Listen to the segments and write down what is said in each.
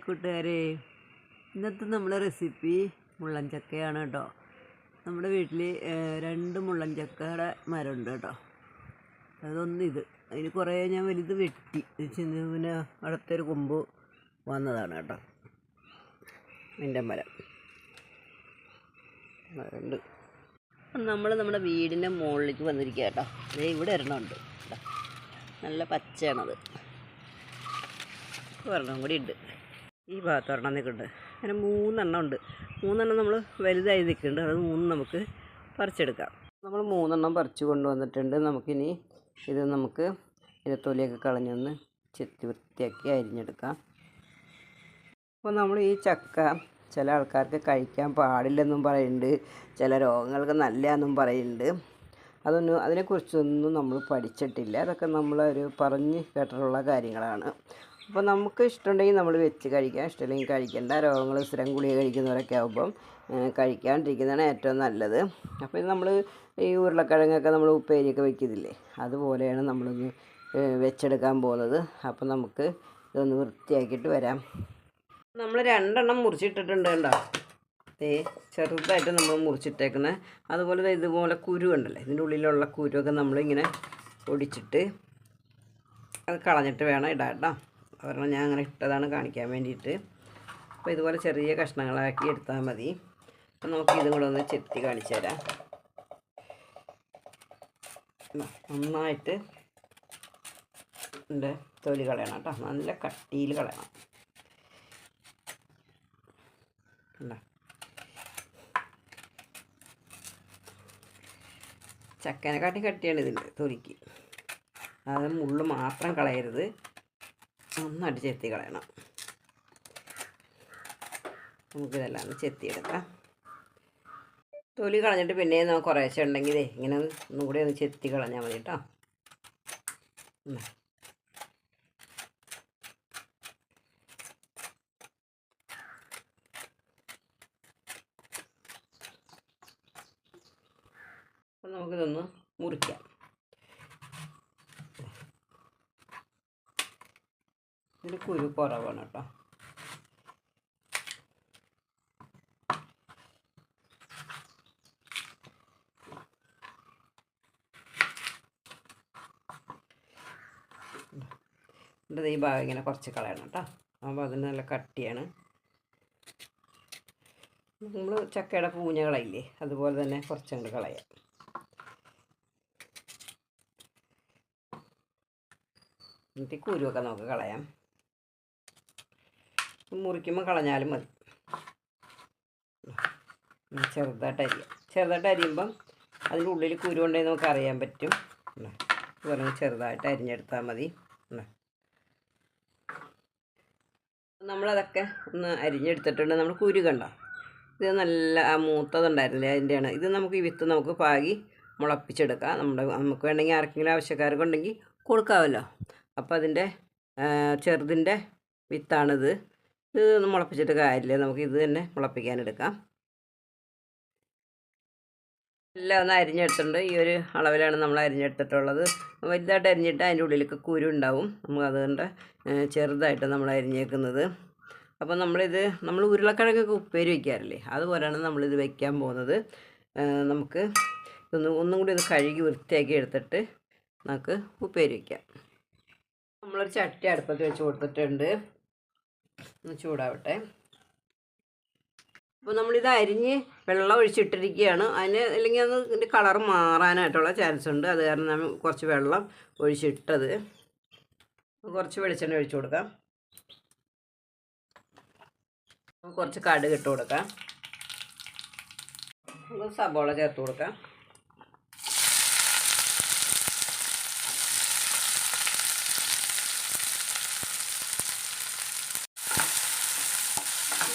Hi കൂട്ടുകാരെ, ഇന്നത്തെ നമ്മുടെ റെസിപ്പി മുള്ളൻ ചക്കയാണ് കേട്ടോ. നമ്മുടെ വീട്ടിൽ 2 മുള്ളൻ ചക്കയുടെ മരമുണ്ട് കേട്ടോ. അതൊന്നിത് അതിന് കുറേ ഞാൻ വലുത് വെട്ടി പിന്നെ അടുത്തൊരു കൊമ്പ് വന്നതാണ് കേട്ടോ. എൻ്റെ മരം ഉണ്ട്. നമ്മുടെ വീടിൻ്റെ മുകളിലേക്ക് വന്നിരിക്കുക കേട്ടോ. ഇവിടെ ഒരെണ്ണമുണ്ട്, നല്ല പച്ചയാണത്. ഒരെണ്ണം കൂടി ഉണ്ട്, ഈ ഭാഗത്ത് ഒരെണ്ണം നിൽക്കുന്നുണ്ട്. അങ്ങനെ 3 എണ്ണം ഉണ്ട്. 3 എണ്ണം നമ്മൾ വലുതായി നിൽക്കുന്നുണ്ട്. അത് 3 നമുക്ക് പറിച്ചെടുക്കാം. നമ്മൾ 3 എണ്ണം പറിച്ച് കൊണ്ടുവന്നിട്ടുണ്ട്. നമുക്കിനി ഇത് ഇതിൻ്റെ തൊലിയൊക്കെ കളഞ്ഞൊന്ന് ചെത്തി വൃത്തിയാക്കി അരിഞ്ഞെടുക്കാം. അപ്പോൾ നമ്മൾ ഈ ചക്ക ചില ആൾക്കാർക്ക് കഴിക്കാൻ പാടില്ലെന്നും പറയുന്നുണ്ട്, ചില രോഗങ്ങൾക്ക് നല്ലതെന്നും പറയുന്നുണ്ട്. അതിനെക്കുറിച്ചൊന്നും നമ്മൾ പഠിച്ചിട്ടില്ല. അതൊക്കെ നമ്മളൊരു പറഞ്ഞ് കേട്ടിട്ടുള്ള കാര്യങ്ങളാണ്. അപ്പോൾ നമുക്ക് ഇഷ്ടമുണ്ടെങ്കിൽ നമ്മൾ വെച്ച് കഴിക്കാം, ഇഷ്ടമില്ലെങ്കിൽ കഴിക്കേണ്ട. രോഗങ്ങൾ സ്ഥിരം ഗുളിക കഴിക്കുന്നവരൊക്കെ ആകുമ്പം കഴിക്കാണ്ടിരിക്കുന്നതാണ് ഏറ്റവും നല്ലത്. അപ്പോൾ ഇത് നമ്മൾ ഈ ഉരുളക്കിഴങ്ങൊക്കെ നമ്മൾ ഉപ്പേരിയൊക്കെ വയ്ക്കുന്നില്ലേ, അതുപോലെയാണ് നമ്മളൊന്ന് വെച്ചെടുക്കാൻ പോകുന്നത്. അപ്പോൾ നമുക്ക് ഇതൊന്ന് വൃത്തിയാക്കിയിട്ട് വരാം. നമ്മൾ 2 എണ്ണം മുറിച്ചിട്ടിട്ടുണ്ട് കേട്ടോ. ചെറുതായിട്ട് നമ്മൾ മുറിച്ചിട്ടേക്കുന്നത്. അതുപോലെ ഇതുപോലെ കുരു ഉണ്ടല്ലോ, ഇതിൻ്റെ ഉള്ളിലുള്ള കുരുവൊക്കെ നമ്മളിങ്ങനെ ഒടിച്ചിട്ട് അത് കളഞ്ഞിട്ട് വേണം ഇടാം കേട്ടോ. ഒരെണ്ണം ഞാൻ അങ്ങനെ ഇട്ടതാണ് കാണിക്കാൻ വേണ്ടിയിട്ട്. അപ്പോൾ ഇതുപോലെ ചെറിയ കഷ്ണങ്ങളാക്കി എടുത്താൽ മതി. അപ്പം നമുക്ക് ഇതും കൂടെ ഒന്ന് ചെത്തി കാണിച്ചു തരാം. നന്നായിട്ട് എൻ്റെ തൊലി കളയണം കേട്ടോ, നല്ല കട്ടിയിൽ കളയണം. ചക്കനെക്കാട്ടി കട്ടിയാണ് ഇതിൻ്റെ തൊലിക്ക്. അത് മുള്ള് മാത്രം കളയരുത്, നന്നായിട്ട് ചെത്തി കളയണം. നമുക്കിതെല്ലാം ചെത്തിയെടുക്കാം. തൊലി കളഞ്ഞിട്ട് പിന്നെ നമുക്ക് കുറേശ്ശെ ഉണ്ടെങ്കിൽ ഇങ്ങനെ ഒന്നും കൂടി ഒന്ന് ചെത്തി കളഞ്ഞാൽ മതി കേട്ടോ. അപ്പം നമുക്കിതൊന്ന് മുറിക്കാം. ഇതിന് കുരു കുറവാണ് കേട്ടോ. എന്നിട്ട് ഈ ഭാഗം ഇങ്ങനെ കുറച്ച് കളയണം കേട്ടോ. അപ്പോൾ അതിന് നല്ല കട്ടിയാണ്. നമ്മൾ ചക്കയുടെ പൂഞ്ഞ കളയില്ലേ, അതുപോലെ തന്നെ കുറച്ചങ്ങോട്ട് കളയാം. എന്നിട്ട് കുരുവൊക്കെ നമുക്ക് കളയാം. മുറിക്കുമ്പോൾ കളഞ്ഞാലും മതി. ചെറുതായിട്ട് അരിയുമ്പം അതിൻ്റെ ഉള്ളിൽ കുരു ഉണ്ടെങ്കിൽ നമുക്ക് അറിയാൻ പറ്റും. ഇതുപോലെ ചെറുതായിട്ട് അരിഞ്ഞെടുത്താൽ മതി. നമ്മളതൊക്കെ ഒന്ന് അരിഞ്ഞെടുത്തിട്ടുണ്ട്. നമ്മൾ കുരു കണ്ടോ, ഇത് നല്ല മൂത്തതുണ്ടായിരുന്നില്ലേ, അതിൻ്റെയാണ് ഇത്. നമുക്ക് ഈ വിത്ത് നമുക്ക് പാകി മുളപ്പിച്ചെടുക്കാം. നമുക്ക് വേണമെങ്കിൽ ആർക്കെങ്കിലും ആവശ്യക്കാർക്ക് ഉണ്ടെങ്കിൽ കൊടുക്കാമല്ലോ. അപ്പോൾ അതിൻ്റെ ചെറുതിൻ്റെ വിത്താണിത്. ഇത് മുളപ്പിച്ചിട്ട് കാര്യമില്ല, നമുക്ക് ഇത് തന്നെ മുളപ്പിക്കാനെടുക്കാം. എല്ലാം ഒന്ന് അരിഞ്ഞെടുത്തിട്ടുണ്ട്. ഈ ഒരു അളവിലാണ് നമ്മൾ അരിഞ്ഞെടുത്തിട്ടുള്ളത്. വലുതായിട്ട് അരിഞ്ഞിട്ട് അതിൻ്റെ ഉള്ളിലേക്ക് കുരു ഉണ്ടാവും. നമുക്ക് അതുകൊണ്ട് ചെറുതായിട്ട് നമ്മൾ അരിഞ്ഞേക്കുന്നത്. അപ്പോൾ നമ്മൾ ഉരുളക്കിഴങ്ങൊക്കെ ഉപ്പേരി വയ്ക്കാറില്ലേ, അതുപോലെയാണ് നമ്മളിത് വയ്ക്കാൻ പോകുന്നത്. നമുക്ക് ഒന്നും കൂടി ഒന്ന് കഴുകി വൃത്തിയാക്കി എടുത്തിട്ട് നമുക്ക് ഉപ്പേരി വയ്ക്കാം. നമ്മളൊരു ചട്ടി അടുപ്പത്ത് വെച്ച് കൊടുത്തിട്ടുണ്ട്, ഒന്ന് ചൂടാവട്ടെ. അപ്പോൾ നമ്മളിത് അരിഞ്ഞ് വെള്ളം ഒഴിച്ചിട്ടിരിക്കുകയാണ്. അല്ലെങ്കിൽ ഇതിൻ്റെ കളർ മാറാനായിട്ടുള്ള ചാൻസ് ഉണ്ട്. അത് കാരണം നമ്മൾ കുറച്ച് വെള്ളം ഒഴിച്ചിട്ടത്. കുറച്ച് വെളിച്ചെണ്ണ ഒഴിച്ചു കൊടുക്കാം. കുറച്ച് കടുക് ഇട്ട് കൊടുക്കാം. സബോള ചേർത്ത് കൊടുക്കാം.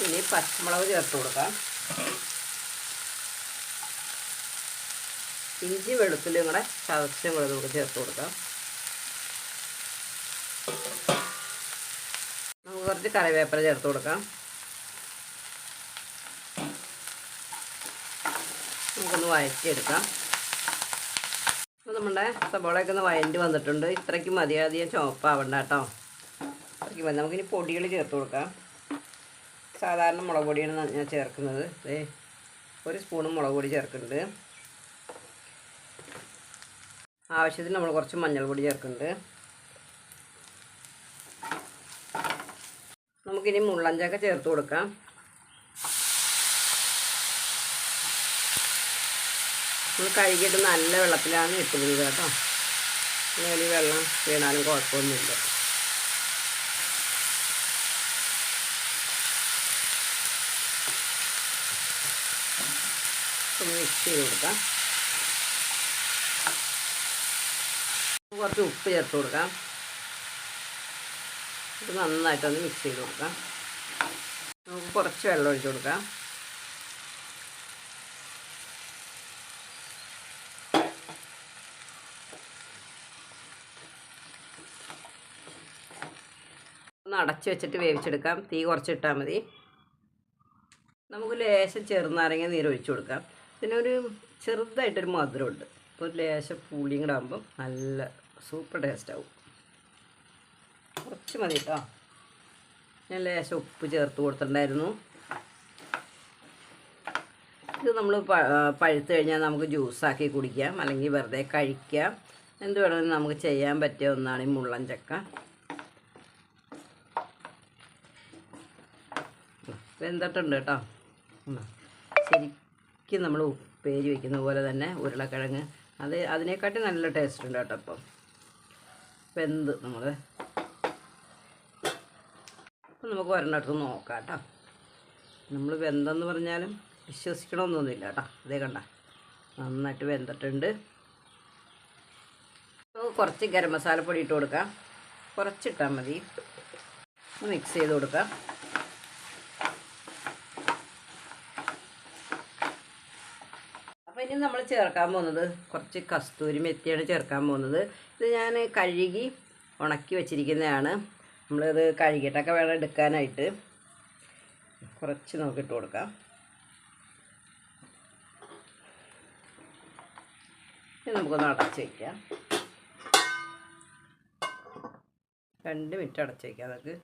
ഇനി പച്ചമുളക് ചേർത്ത് കൊടുക്കാം. ഇഞ്ചി വെളുത്തുള്ളിയും കൂടെ ചതച്ചും കൂടെ നമുക്ക് ചേർത്ത് കൊടുക്കാം. നമുക്ക് കുറച്ച് കറിവേപ്പില ചേർത്ത് കൊടുക്കാം. നമുക്കൊന്ന് വഴറ്റിയെടുക്കാം. അപ്പോൾ നമ്മുടെ സബോളയൊക്കെ ഒന്ന് വഴണ്ടി വന്നിട്ടുണ്ട്. ഇത്രയ്ക്ക് മതി, അധികം ചുവപ്പാവണ്ട കേട്ടോ. ഇത്രയ്ക്ക് മതി. നമുക്കിനി പൊടികൾ ചേർത്ത് കൊടുക്കാം. സാധാരണ മുളക് പൊടിയാണ് ഞാൻ ചേർക്കുന്നത്. ഒരു സ്പൂൺ മുളക് പൊടി ചേർക്കുന്നുണ്ട്. ആവശ്യത്തിന് നമ്മൾ കുറച്ച് മഞ്ഞൾപ്പൊടി ചേർക്കുന്നുണ്ട്. നമുക്കിനി മുള്ളഞ്ചക്ക ചേർത്ത് കൊടുക്കാം. നമ്മൾ കഴുകിയിട്ട് നല്ല വെള്ളത്തിലാണ് ഇട്ടിരുന്നത് കേട്ടോ. മേലിൽ വെള്ളം വീണാലും കുഴപ്പമൊന്നുമില്ല. ഒന്ന് മിക്സ് ചെയ്ത് കൊടുക്കാം. കുറച്ച് ഉപ്പ് ചേർത്ത് കൊടുക്കാം. ഇത് നന്നായിട്ടൊന്ന് മിക്സ് ചെയ്ത് കൊടുക്കാം. നമുക്ക് കുറച്ച് വെള്ളം ഒഴിച്ച് കൊടുക്കാം. ഒന്ന് അടച്ച് വെച്ചിട്ട് വേവിച്ചെടുക്കാം. തീ കുറച്ചിട്ടാൽ മതി. നമുക്ക് ലേശം ചെറുനാരങ്ങ നീര് ഒഴിച്ച് കൊടുക്കാം. ഇതിനൊരു ചെറുതായിട്ടൊരു മധുരമുണ്ട്. അപ്പോൾ ഒരു ലേശം പുളിയും കൂടെ ആകുമ്പം നല്ല സൂപ്പർ ടേസ്റ്റ് ആവും. കുറച്ച് മതി കേട്ടോ. ഞാൻ ലേശം ഉപ്പ് ചേർത്ത് കൊടുത്തിട്ടുണ്ടായിരുന്നു. ഇത് നമ്മൾ പഴുത്ത് കഴിഞ്ഞാൽ നമുക്ക് ജ്യൂസാക്കി കുടിക്കാം, അല്ലെങ്കിൽ വെറുതെ കഴിക്കാം. എന്ത് വേണമെങ്കിലും നമുക്ക് ചെയ്യാൻ പറ്റിയ ഒന്നാണ് ഈ മുള്ളൻ ചക്ക. വെന്തിട്ടുണ്ട് കേട്ടോ. ശരിക്കും നമ്മൾ ഉപ്പേരി വയ്ക്കുന്ന പോലെ തന്നെ ഉരുളക്കിഴങ്ങ് അതിനെക്കാട്ടി നല്ല ടേസ്റ്റ് ഉണ്ട് കേട്ടോ. അപ്പം വെന്ത് നമ്മൾ അപ്പം നമുക്ക് ഒരെണ്ണടുത്ത് നോക്കാം കേട്ടോ. നമ്മൾ വെന്തെന്ന് പറഞ്ഞാലും വിശ്വസിക്കണമെന്നൊന്നുമില്ല കേട്ടോ. അതേ കണ്ട നന്നായിട്ട് വെന്തിട്ടുണ്ട്. കുറച്ച് ഗരം മസാലപ്പൊടി ഇട്ട് കൊടുക്കാം. കുറച്ചിട്ടാൽ മതി. മിക്സ് ചെയ്ത് കൊടുക്കാം. അപ്പോൾ ഇനി നമ്മൾ ചേർക്കാൻ പോകുന്നത് കുറച്ച് കസ്തൂരി മെത്തിയാണ് ചേർക്കാൻ പോകുന്നത്. ഇത് ഞാൻ കഴുകി ഉണക്കി വെച്ചിരിക്കുന്നതാണ്. നമ്മളിത് കഴുകിയിട്ടൊക്കെ വേണം എടുക്കാനായിട്ട്. കുറച്ച് നോക്കിയിട്ട് കൊടുക്കാം. ഇത് നമുക്കൊന്ന് അടച്ച് വയ്ക്കാം. 2 മിനിറ്റ് അടച്ച് വയ്ക്കാം. അതൊക്കെ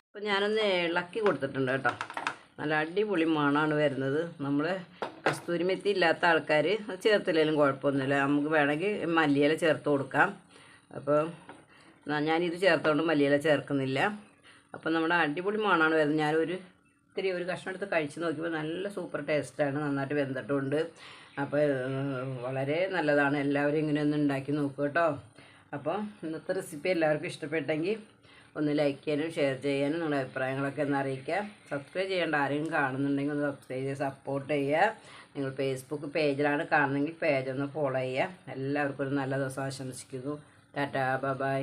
അപ്പോൾ ഞാനൊന്ന് ഇളക്കി കൊടുത്തിട്ടുണ്ട് കേട്ടോ. നല്ല അടിപൊളി മണമാണ് വരുന്നത്. നമ്മൾ കസ്തൂരി മെത്തി ഇല്ലാത്ത ആൾക്കാർ അത് ചേർത്തില്ലെങ്കിലും കുഴപ്പമൊന്നുമില്ല. നമുക്ക് വേണമെങ്കിൽ മല്ലിയില ചേർത്ത് കൊടുക്കാം. അപ്പോൾ ഞാനിത് ചേർത്തുകൊണ്ട് മല്ലിയില ചേർക്കുന്നില്ല. അപ്പോൾ നമ്മുടെ അടിപൊളി മണമാണ് വരുന്നത്. ഞാനൊരു ഒരു കഷ്ണം എടുത്ത് കഴിച്ച് നോക്കിയപ്പോൾ നല്ല സൂപ്പർ ടേസ്റ്റാണ്. നന്നായിട്ട് വെന്തിട്ടുണ്ട്. അപ്പോൾ വളരെ നല്ലതാണ്. എല്ലാവരും ഇങ്ങനെ ഒന്ന് ഉണ്ടാക്കി നോക്കുക കേട്ടോ. അപ്പോൾ ഇന്നത്തെ റെസിപ്പി എല്ലാവർക്കും ഇഷ്ടപ്പെട്ടെങ്കിൽ ഒന്ന് ലൈക്ക് ചെയ്യാനും ഷെയർ ചെയ്യാനും നിങ്ങളുടെ അഭിപ്രായങ്ങളൊക്കെ ഒന്ന് അറിയിക്കുക. സബ്സ്ക്രൈബ് ചെയ്യേണ്ട ആരെങ്കിലും കാണുന്നുണ്ടെങ്കിൽ ഒന്ന് സബ്സ്ക്രൈബ് ചെയ്ത് സപ്പോർട്ട് ചെയ്യുക. നിങ്ങൾ ഫേസ്ബുക്ക് പേജിലാണ് കാണുന്നതെങ്കിൽ പേജ് ഒന്ന് ഫോളോ ചെയ്യുക. എല്ലാവർക്കും ഒരു നല്ല ദിവസം ആശംസിക്കുന്നു. ടാറ്റാ, ബൈ.